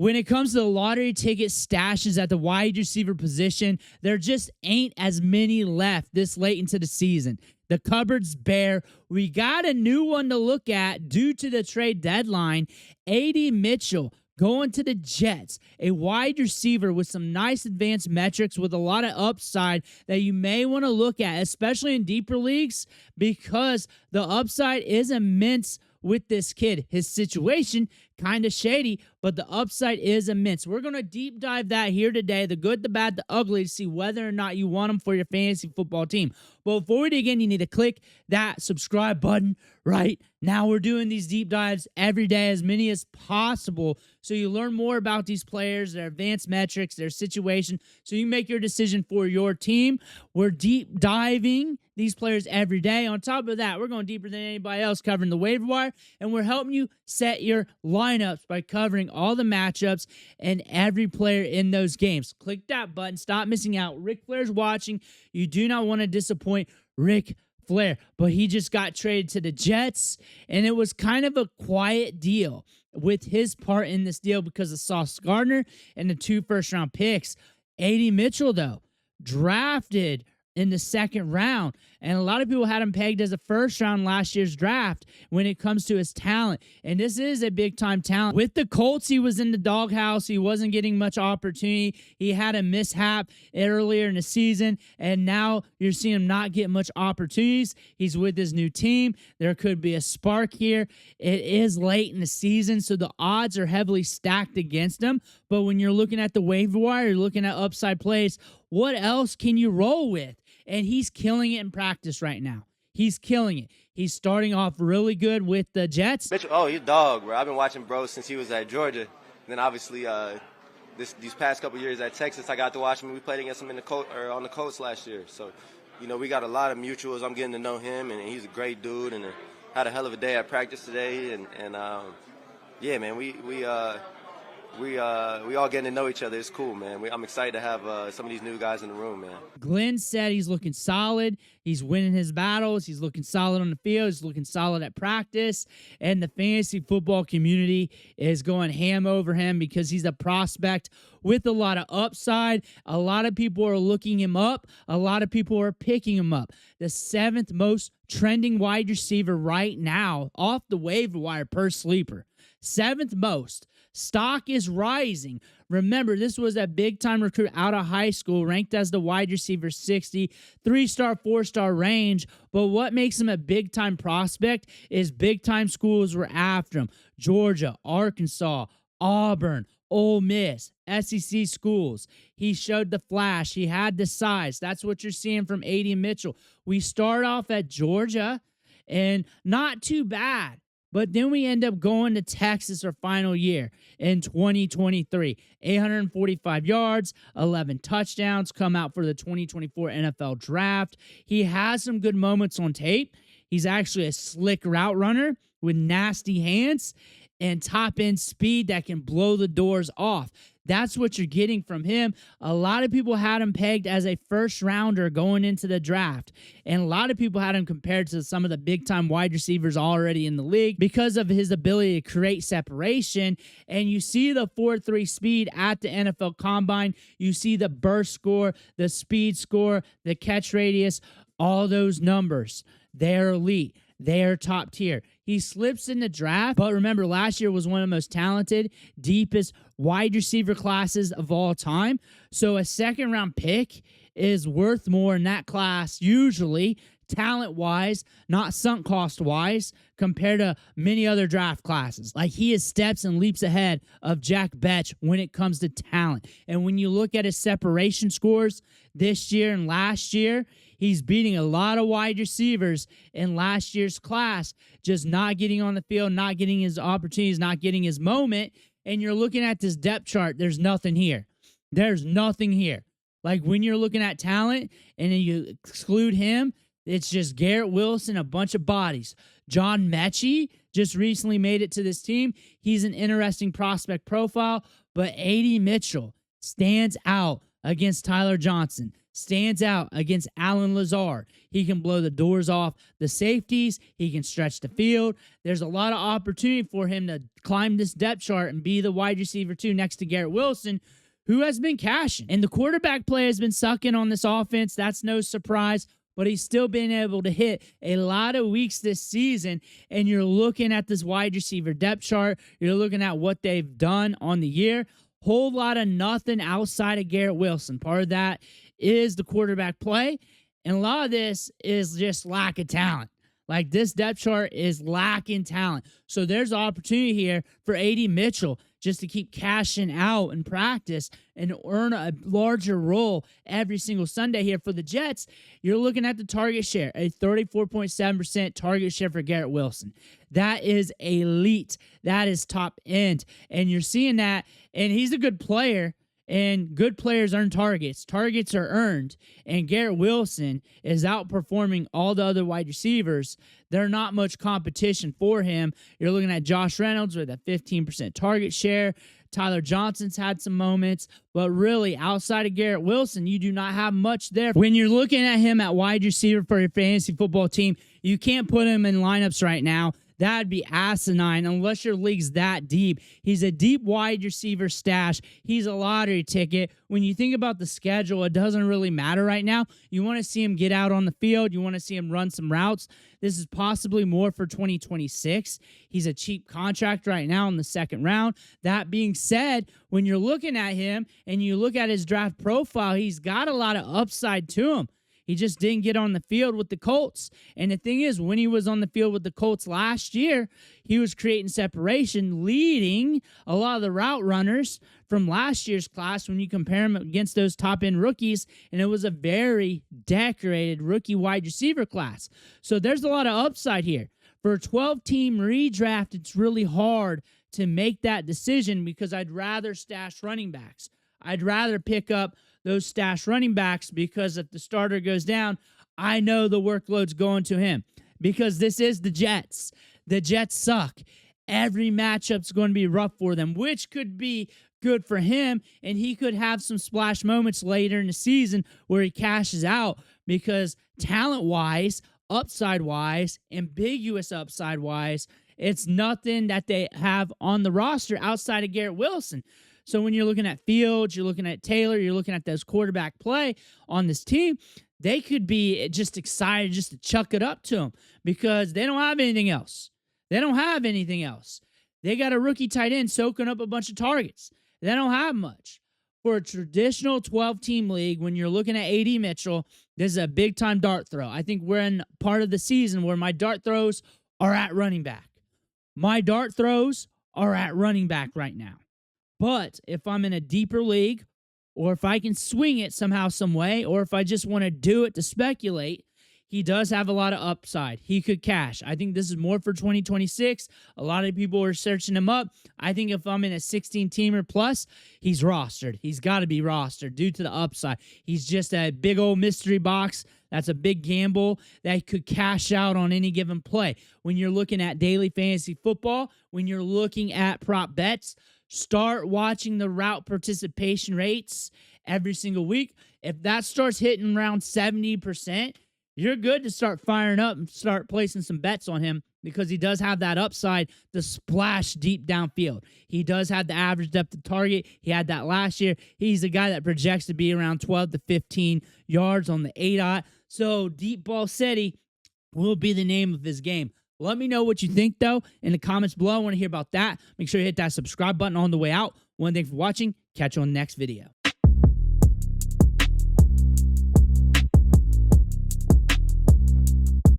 When it comes to the lottery ticket stashes at the wide receiver position, there just ain't as many left this late into the season. The cupboard's bare. We got a new one to look at due to the trade deadline. A.D. Mitchell going to the Jets, a wide receiver with some nice advanced metrics with a lot of upside that you may want to look at, especially in deeper leagues, because the upside is immense with this kid. His situation kind of shady, but the upside is immense. We're going to deep dive that here today, the good, the bad, the ugly, to see whether or not you want him for your fantasy football team. But before we dig in, you need to click that subscribe button right now. We're doing these deep dives every day, as many as possible, so you learn more about these players, their advanced metrics, their situation, so you make your decision for your team. We're deep diving these players every day. On top of that, we're going deeper than anybody else covering the waiver wire, and we're helping you set your lineups by covering all the matchups and every player in those games. Click that button. Stop missing out. Ric Flair's watching. You do not want to disappoint Ric Flair, but he just got traded to the Jets, and it was kind of a quiet deal with his part in this deal because of Sauce Gardner and the 2 first-round picks. A.D. Mitchell, though, drafted in the second round, and a lot of people had him pegged as a first round last year's draft when it comes to his talent, and this is a big time talent. With the Colts, he was in the doghouse. He wasn't getting much opportunity. He had a mishap earlier in the season, and now you're seeing him not get much opportunities. He's with his new team. There could be a spark here. It is late in the season, so the odds are heavily stacked against him, but when you're looking at the waiver wire, you're looking at upside plays, what else can you roll with? And he's killing it in practice right now. He's killing it. He's starting off really good with the Jets. Mitchell, oh, he's a dog, bro. I've been watching bro since he was at Georgia. And then obviously these past couple years at Texas, I got to watch him. We played against him on the Colts last year. So, we got a lot of mutuals. I'm getting to know him, and he's a great dude, and had a hell of a day at practice today. And yeah, man, we all getting to know each other. It's cool, man. I'm excited to have some of these new guys in the room, man. Glenn said he's looking solid. He's winning his battles. He's looking solid on the field. He's looking solid at practice. And the fantasy football community is going ham over him because he's a prospect with a lot of upside. A lot of people are looking him up. A lot of people are picking him up. The 7th most trending wide receiver right now off the waiver wire per sleeper. 7th most. Stock is rising. Remember, this was a big-time recruit out of high school, ranked as the wide receiver 60, 3-star, 4-star range. But what makes him a big-time prospect is big-time schools were after him. Georgia, Arkansas, Auburn, Ole Miss, SEC schools. He showed the flash. He had the size. That's what you're seeing from A.D. Mitchell. We start off at Georgia, and not too bad. But then we end up going to Texas our final year in 2023. 845 yards, 11 touchdowns, come out for the 2024 NFL Draft. He has some good moments on tape. He's actually a slick route runner with nasty hands and top-end speed that can blow the doors off. That's what you're getting from him. A lot of people had him pegged as a first-rounder going into the draft, and a lot of people had him compared to some of the big-time wide receivers already in the league because of his ability to create separation. And you see the 4.3 speed at the NFL Combine. You see the burst score, the speed score, the catch radius, all those numbers. They're elite. They're top tier. He slips in the draft, but remember, last year was one of the most talented, deepest wide receiver classes of all time. So a second-round pick is worth more in that class, usually, talent-wise, not sunk cost-wise, compared to many other draft classes. Like, he is steps and leaps ahead of Jack Betch when it comes to talent. And when you look at his separation scores this year and last year, he's beating a lot of wide receivers in last year's class, just not getting on the field, not getting his opportunities, not getting his moment. And you're looking at this depth chart, there's nothing here. There's nothing here. Like, when you're looking at talent and then you exclude him, it's just Garrett Wilson, a bunch of bodies. John Mechie just recently made it to this team. He's an interesting prospect profile, but A.D. Mitchell stands out against Tyler Johnson, stands out against Allen Lazard. He can blow the doors off the safeties. He can stretch the field. There's a lot of opportunity for him to climb this depth chart and be the wide receiver 2 next to Garrett Wilson, who has been cashing. And the quarterback play has been sucking on this offense. That's no surprise. But he's still been able to hit a lot of weeks this season. And you're looking at this wide receiver depth chart. You're looking at what they've done on the year. Whole lot of nothing outside of Garrett Wilson. Part of that is the quarterback play. And a lot of this is just lack of talent. Like, this depth chart is lacking talent. So there's opportunity here for A.D. Mitchell just to keep cashing out in practice and earn a larger role every single Sunday here for the Jets. You're looking at the target share, a 34.7% target share for Garrett Wilson. That is elite. That is top end. And you're seeing that, and he's a good player. And good players earn targets. Targets are earned. And Garrett Wilson is outperforming all the other wide receivers. There's not much competition for him. You're looking at Josh Reynolds with a 15% target share. Tyler Johnson's had some moments. But really, outside of Garrett Wilson, you do not have much there. When you're looking at him at wide receiver for your fantasy football team, you can't put him in lineups right now. That'd be asinine unless your league's that deep. He's a deep wide receiver stash. He's a lottery ticket. When you think about the schedule, it doesn't really matter right now. You want to see him get out on the field. You want to see him run some routes. This is possibly more for 2026. He's a cheap contract right now in the second round. That being said, when you're looking at him and you look at his draft profile, he's got a lot of upside to him. He just didn't get on the field with the Colts. And the thing is, when he was on the field with the Colts last year, he was creating separation, leading a lot of the route runners from last year's class when you compare him against those top-end rookies. And it was a very decorated rookie wide receiver class. So there's a lot of upside here. For a 12-team redraft, it's really hard to make that decision because I'd rather stash running backs. I'd rather pick up those stash running backs because if the starter goes down, I know the workload's going to him because this is the Jets. The Jets suck. Every matchup's going to be rough for them, which could be good for him, and he could have some splash moments later in the season where he cashes out because talent-wise, upside-wise, ambiguous upside-wise, it's nothing that they have on the roster outside of Garrett Wilson. So when you're looking at Fields, you're looking at Taylor, you're looking at those quarterback play on this team, they could be just excited just to chuck it up to them because they don't have anything else. They don't have anything else. They got a rookie tight end soaking up a bunch of targets. They don't have much. For a traditional 12-team league, when you're looking at A.D. Mitchell, this is a big-time dart throw. I think we're in part of the season where my dart throws are at running back. My dart throws are at running back right now. But if I'm in a deeper league, or if I can swing it somehow, some way, or if I just want to do it to speculate, he does have a lot of upside. He could cash. I think this is more for 2026. A lot of people are searching him up. I think if I'm in a 16-teamer plus, he's rostered. He's got to be rostered due to the upside. He's just a big old mystery box. That's a big gamble that could cash out on any given play. When you're looking at daily fantasy football, when you're looking at prop bets, start watching the route participation rates every single week. If that starts hitting around 70%, you're good to start firing up and start placing some bets on him because he does have that upside to splash deep downfield. He does have the average depth of target. He had that last year. He's a guy that projects to be around 12 to 15 yards on the ADOT. So Deep Ball City will be the name of his game. Let me know what you think, though, in the comments below. I want to hear about that. Make sure you hit that subscribe button on the way out. One thing for watching. Catch you on the next video.